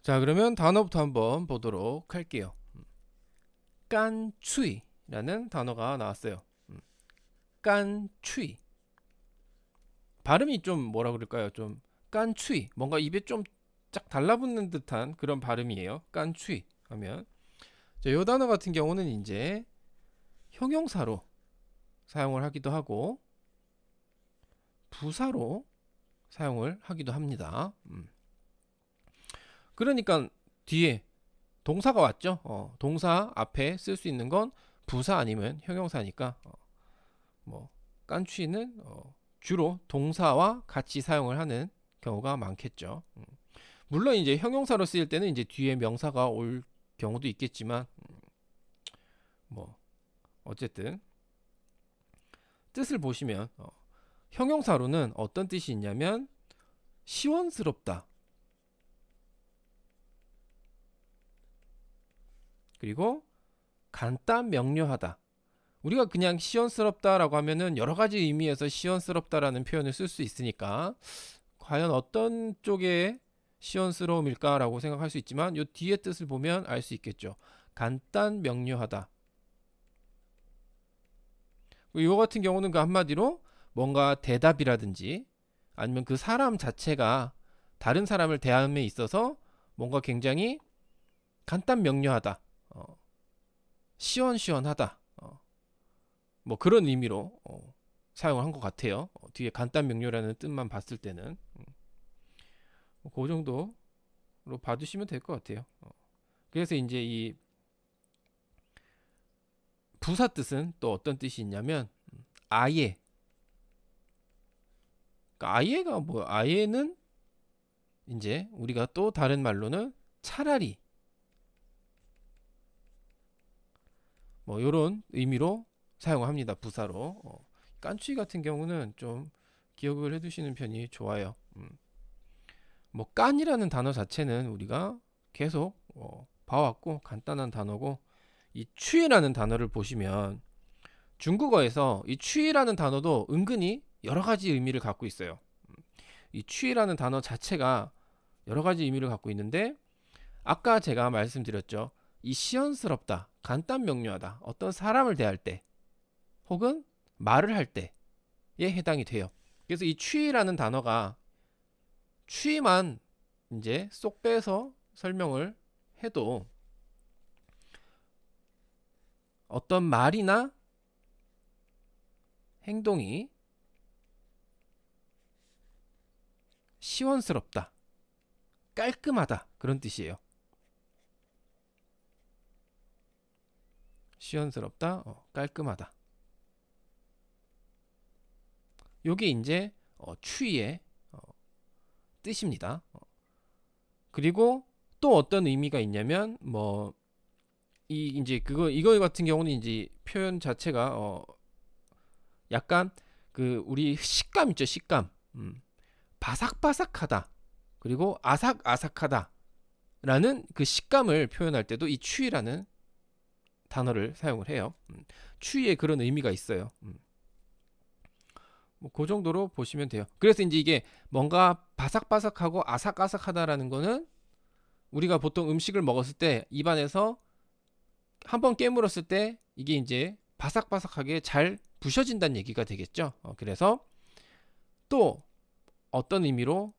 자, 그러면 단어부터 한번 보도록 할게요. 깐추이라는 단어가 나왔어요. 깐추이. 발음이 좀 뭐라 그럴까요? 좀 깐추이. 뭔가 입에 좀 쫙 달라붙는 듯한 그런 발음이에요. 깐추이 하면. 자, 이 단어 같은 경우는 이제 형용사로 사용을 하기도 하고 부사로 사용을 하기도 합니다. 그러니까 뒤에 동사가 왔죠. 동사 앞에 쓸 수 있는 건 부사 아니면 형용사니까 뭐 깐추이는 주로 동사와 같이 사용을 하는 경우가 많겠죠. 물론 이제 형용사로 쓰일 때는 이제 뒤에 명사가 올 경우도 있겠지만 뭐 어쨌든 뜻을 보시면 형용사로는 어떤 뜻이 있냐면 시원스럽다. 그리고 간단 명료하다. 우리가 그냥 시원스럽다라고 하면은 여러 가지 의미에서 시원스럽다라는 표현을 쓸 수 있으니까 과연 어떤 쪽의 시원스러움일까라고 생각할 수 있지만 이 뒤에 뜻을 보면 알 수 있겠죠. 간단 명료하다. 이거 같은 경우는 그 한마디로 뭔가 대답이라든지 아니면 그 사람 자체가 다른 사람을 대함에 있어서 뭔가 굉장히 간단 명료하다. 시원시원하다. 뭐 그런 의미로 사용을 한 것 같아요. 뒤에 간단 명료라는 뜻만 봤을 때는 그 정도로 봐주시면 될 것 같아요. 그래서 이제 이 부사 뜻은 또 어떤 뜻이 있냐면 아예. 그러니까 아예가 뭐 아예는 이제 우리가 또 다른 말로는 차라리 뭐 이런 의미로 사용을 합니다. 부사로. 깐추이 같은 경우는 좀 기억을 해두시는 편이 좋아요. 뭐 깐이라는 단어 자체는 우리가 계속 봐왔고 간단한 단어고 이 추이라는 단어를 보시면 중국어에서 이 추이라는 단어도 은근히 여러 가지 의미를 갖고 있어요. 이 추이라는 단어 자체가 여러 가지 의미를 갖고 있는데 아까 제가 말씀드렸죠. 이 시원스럽다, 간단 명료하다, 어떤 사람을 대할 때 혹은 말을 할 때에 해당이 돼요. 그래서 이 추이라는 단어가 추이만 이제 쏙 빼서 설명을 해도 어떤 말이나 행동이 시원스럽다, 깔끔하다 그런 뜻이에요. 시원스럽다, 깔끔하다. 요게 이제 추위의 뜻입니다. 그리고 또 어떤 의미가 있냐면 뭐 이 이제 그거 이거 같은 경우는 이제 표현 자체가 약간 그 우리 식감 있죠, 식감. 바삭바삭하다. 그리고 아삭아삭하다라는 그 식감을 표현할 때도 이 추위라는 단어를 사용을 해요. 추위에 그런 의미가 있어요. 뭐그 정도로 보시면 돼요. 그래서 이제 이게 뭔가 바삭바삭하고 아삭아삭하다라는 거는 우리가 보통 음식을 먹었을 때 입안에서 한번 깨물었을 때 이게 이제 바삭바삭하게 잘 부셔진다는 얘기가 되겠죠. 그래서 또 어떤 의미로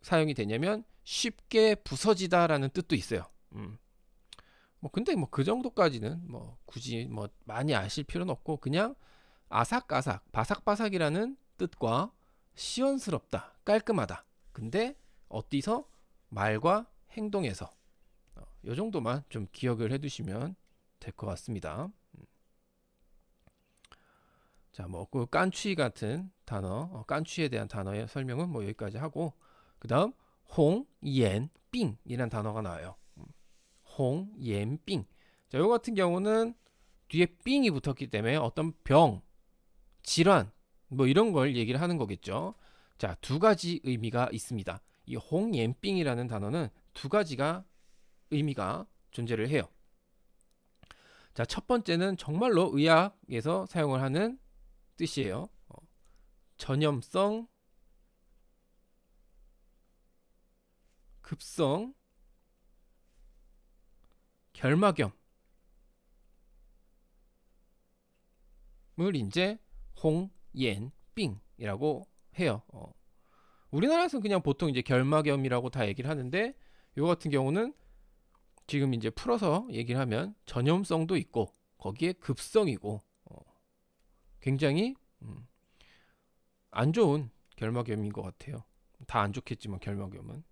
사용이 되냐면 쉽게 부서지다라는 뜻도 있어요. 뭐 근데 뭐 그 정도까지는 뭐 굳이 뭐 많이 아실 필요는 없고 그냥 아삭아삭, 바삭바삭이라는 뜻과 시원스럽다, 깔끔하다. 근데 어디서 말과 행동에서 이 정도만 좀 기억을 해두시면 될 것 같습니다. 자, 뭐 그 깐취 같은 단어, 깐취에 대한 단어의 설명은 뭐 여기까지 하고 그다음 홍, 옌, 삥이라는 단어가 나와요. 홍, 옌, 삥. 자, 요 같은 경우는 뒤에 삥이 붙었기 때문에 어떤 병, 질환 뭐 이런 걸 얘기를 하는 거겠죠. 자, 두 가지 의미가 있습니다. 이 홍옌삥이라는 단어는 두 가지가 의미가 존재를 해요. 자, 첫 번째는 정말로 의학에서 사용을 하는 뜻이에요. 전염성, 급성, 결막염을 이제 홍옌빙이라고 해요. 우리나라에서는 그냥 보통 이제 결막염이라고 다 얘기를 하는데 요 같은 경우는 지금 이제 풀어서 얘기를 하면 전염성도 있고 거기에 급성이고 굉장히 안 좋은 결막염인 것 같아요. 다 안 좋겠지만 결막염은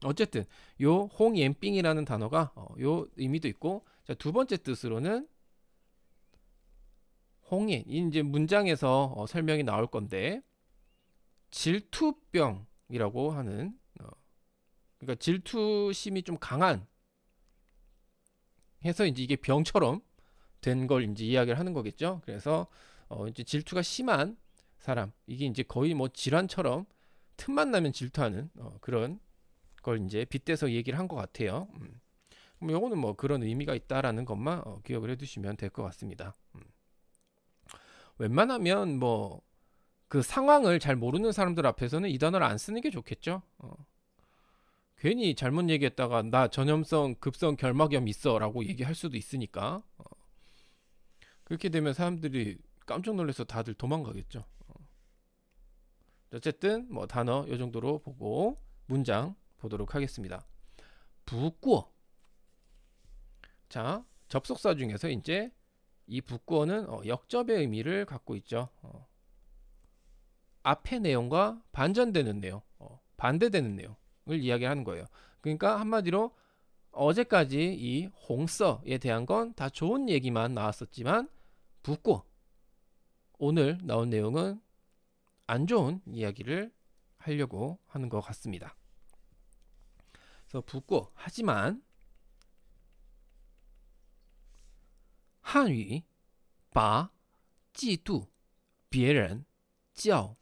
어쨌든 요 홍옌빙이라는 단어가 요 의미도 있고, 자, 두 번째 뜻으로는 홍옌, 이제 문장에서 설명이 나올 건데 질투병이라고 하는 그러니까 질투심이 좀 강한 해서 이제 이게 병처럼 된 걸 이제 이야기를 하는 거겠죠. 그래서 이제 질투가 심한 사람, 이게 이제 거의 뭐 질환처럼 틈만 나면 질투하는 그런 걸 이제 빗대서 얘기를 한 것 같아요. 그럼 요거는 뭐 그런 의미가 있다라는 것만 기억을 해두시면 될 것 같습니다. 웬만하면 뭐 그 상황을 잘 모르는 사람들 앞에서는 이 단어를 안 쓰는 게 좋겠죠. 괜히 잘못 얘기했다가 나 전염성 급성 결막염 있어라고 얘기할 수도 있으니까 그렇게 되면 사람들이 깜짝 놀라서 다들 도망가겠죠. 어쨌든 뭐 단어 요 정도로 보고 문장 보도록 하겠습니다. 부꾸어. 자, 접속사 중에서 이제 이 부꾸어는 역접의 의미를 갖고 있죠. 앞의 내용과 반전되는 내용, 반대되는 내용을 이야기하는 거예요. 그러니까 한마디로 어제까지 이 홍서에 대한 건 다 좋은 얘기만 나왔었지만 부꾸어 오늘 나온 내용은 안 좋은 이야기를 하려고 하는 것 같습니다. 그래서 부꾸어 하지만 한유把嫉妒别人叫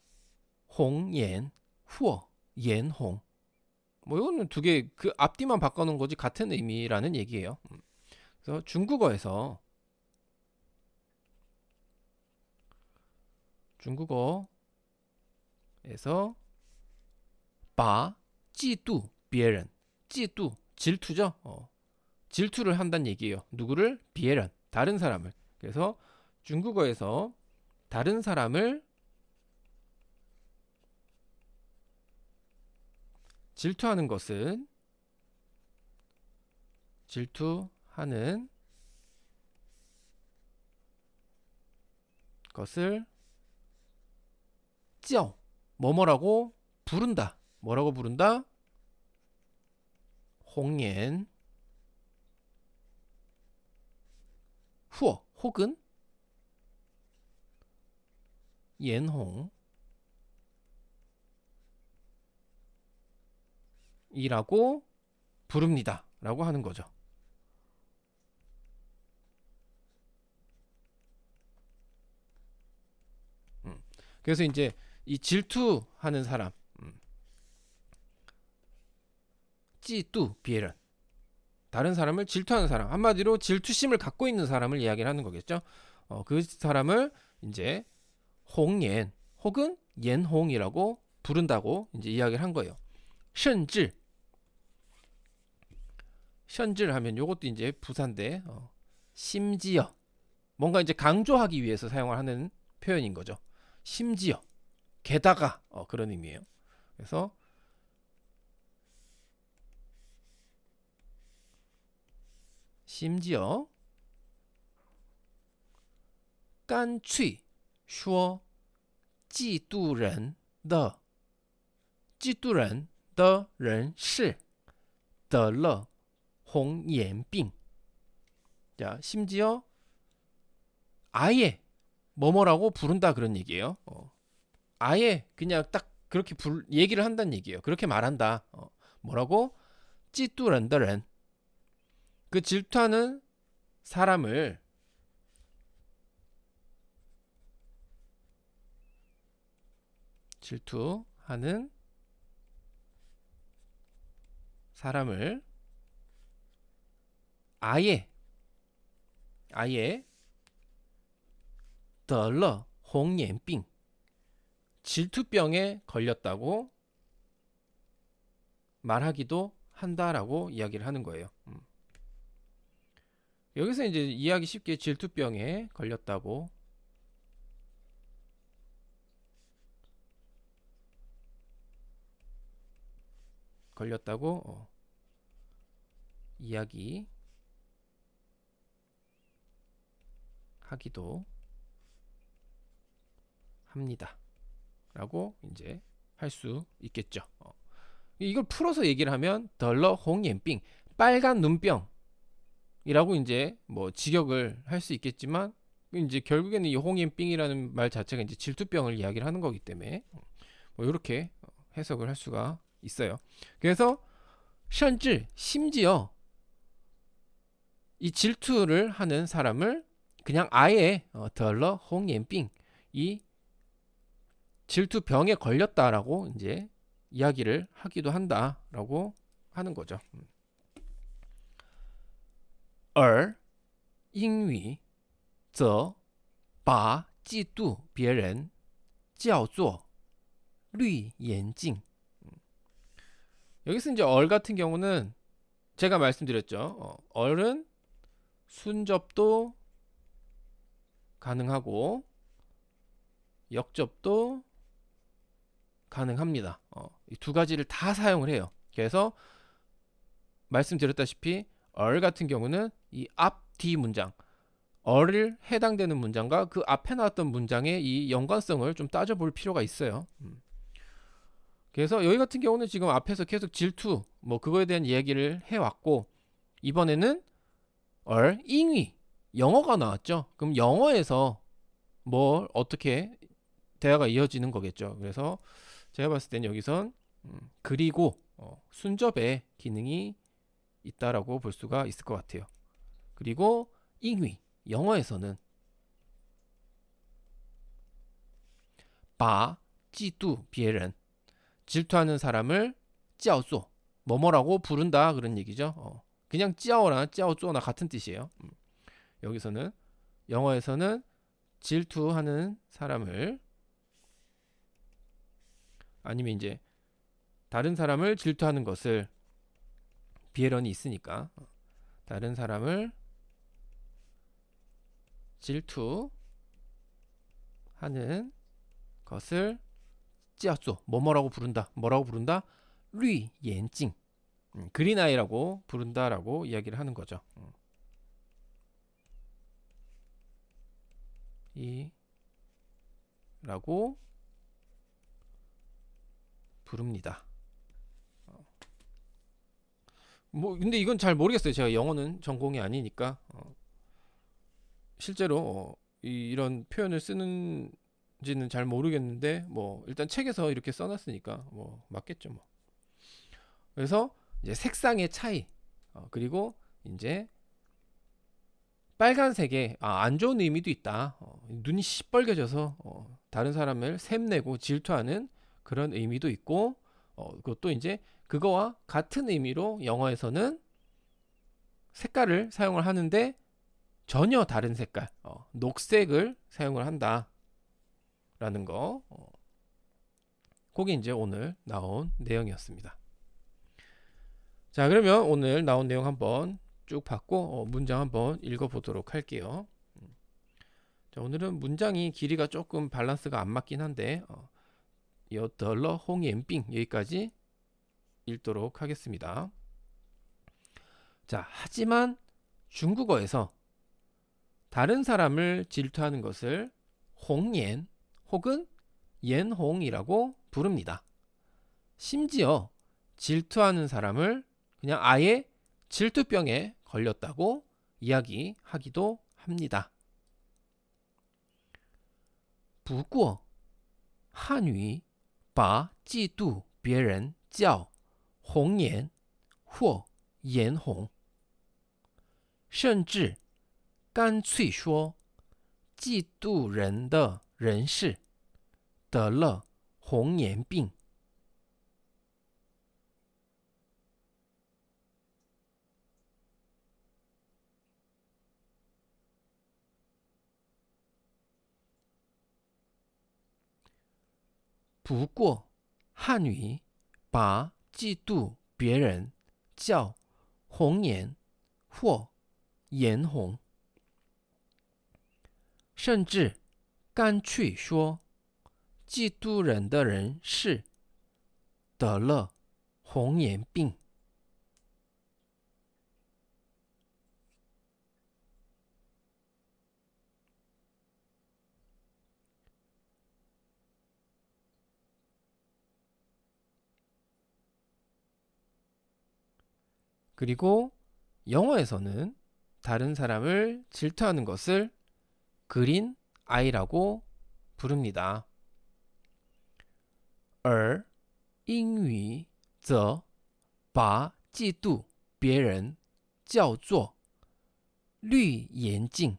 红颜或颜红. 뭐 이거는 두 개 그 앞뒤만 바꿔놓은 거지 같은 의미라는 얘기예요. 그래서 중국어에서 바 찌뚜 비에런 찌뚜 질투죠. 질투를 한다는 얘기예요. 누구를? 비에런 다른 사람을. 그래서 중국어에서 다른 사람을 질투하는 것은 질투하는 것을 찌어 뭐뭐라고 부른다. 뭐라고 부른다? 홍옌 후어 혹은 옌홍 이라고 부릅니다 라고 하는 거죠. 그래서 이제 이 질투하는 사람 찌뚜 비에런 다른 사람을 질투하는 사람, 한마디로 질투심을 갖고 있는 사람을 이야기를 하는 거겠죠. 그 사람을 이제 홍옌 혹은 옌홍이라고 부른다고 이제 이야기를 한 거예요. 甚至 션질 하면 요것도 이제 부사인데 심지어 뭔가 이제 강조하기 위해서 사용을 하는 표현인 거죠. 심지어 게다가 그런 의미예요. 그래서 심지어 干脆说嫉妒人的人是得了红眼病. 자, 심지어 아예 뭐뭐라고 부른다 그런 얘기예요. 아예 그냥 딱 그렇게 얘기를 한다는 얘기예요. 그렇게 말한다. 뭐라고? 嫉妒人的人 그 질투하는 사람을 아예 得了红眼病 질투병에 걸렸다고 말하기도 한다라고 이야기를 하는 거예요. 여기서 이제 이해하기 쉽게 질투병에 걸렸다고 이야기하기도 합니다. 라고 이제 할 수 있겠죠. 이걸 풀어서 얘기를 하면 덜러 홍옌빙 빨간 눈병이라고 이제 뭐 직역을 할 수 있겠지만 이제 결국에는 이 홍옌빙이라는 말 자체가 이제 질투병을 이야기를 하는 거기 때문에 뭐 이렇게 해석을 할 수가 있어요. 그래서 甚至 심지어 이 질투를 하는 사람을 그냥 아예 덜러 홍옌빙 이 질투병에 걸렸다라고 이제 이야기를 하기도 한다라고 하는 거죠. 而英语则把嫉妒别人叫做绿眼镜. 여기서 이제 얼 같은 경우는 제가 말씀드렸죠. 얼은 순접도 가능하고 역접도 가능합니다. 이 두 가지를 다 사용을 해요. 그래서 말씀드렸다시피 얼 같은 경우는 이 앞, 뒤 문장, 얼을 해당되는 문장과 그 앞에 나왔던 문장의 이 연관성을 좀 따져볼 필요가 있어요. 그래서 여기 같은 경우는 지금 앞에서 계속 질투, 뭐 그거에 대한 이야기를 해왔고 이번에는 얼, 잉위, 영어가 나왔죠. 그럼 영어에서 뭘 어떻게 대화가 이어지는 거겠죠. 그래서 제가 봤을 땐 여기선 그리고 순접의 기능이 있다라고 볼 수가 있을 것 같아요. 그리고 잉위 영어에서는 바 찌뚜 비에른 질투하는 사람을 찌아오쏘 뭐뭐라고 부른다 그런 얘기죠. 그냥 찌아오나 찌아오쪼나 같은 뜻이에요. 여기서는 영어에서는 질투하는 사람을 아니면 이제 다른 사람을 질투하는 것을 비에런이 있으니까 다른 사람을 질투하는 것을 찌아쪼 뭐뭐라고 부른다. 뭐라고 부른다? 류 옌징 그린 아이라고 부른다라고 이야기를 하는 거죠. 이라고 부릅니다. 뭐 근데 이건 잘 모르겠어요. 제가 영어는 전공이 아니니까 실제로 이런 표현을 쓰는지는 잘 모르겠는데 뭐 일단 책에서 이렇게 써놨으니까 뭐 맞겠죠 뭐. 그래서 이제 색상의 차이 그리고 이제 빨간색에 안 좋은 의미도 있다. 눈이 시뻘개져서 다른 사람을 샘내고 질투하는 그런 의미도 있고 그것도 이제 그거와 같은 의미로 영어에서는 색깔을 사용을 하는데 전혀 다른 색깔 녹색을 사용을 한다라는 거 그게 이제 오늘 나온 내용이었습니다. 자 그러면 오늘 나온 내용 한번 쭉 봤고 문장 한번 읽어보도록 할게요. 자, 오늘은 문장이 길이가 조금 밸런스가 안 맞긴 한데 요 덜러 홍옌빙 여기까지 읽도록 하겠습니다. 자 하지만 중국어에서 다른 사람을 질투하는 것을 홍옌 혹은 옌홍이라고 부릅니다. 심지어 질투하는 사람을 그냥 아예 질투병에 걸렸다고 이야기하기도 합니다. 不过汉语把嫉妒别人叫红颜或颜红，甚至干脆说嫉妒人的人是得了红颜病。不过汉语把嫉妒别人叫红颜或眼红，甚至干脆说，嫉妒人的人是得了红眼病。 그리고 영어에서는 다른 사람을 질투하는 것을 그린 아이라고 부릅니다. 而英语则把嫉妒别人叫做绿眼镜。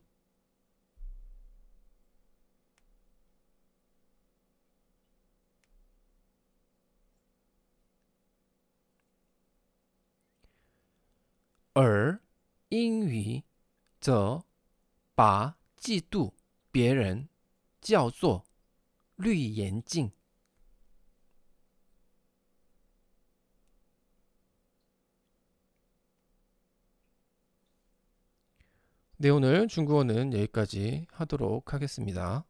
而英语则把嫉妒别人叫做绿眼镜。 네, 오늘 중국어는 여기까지 하도록 하겠습니다.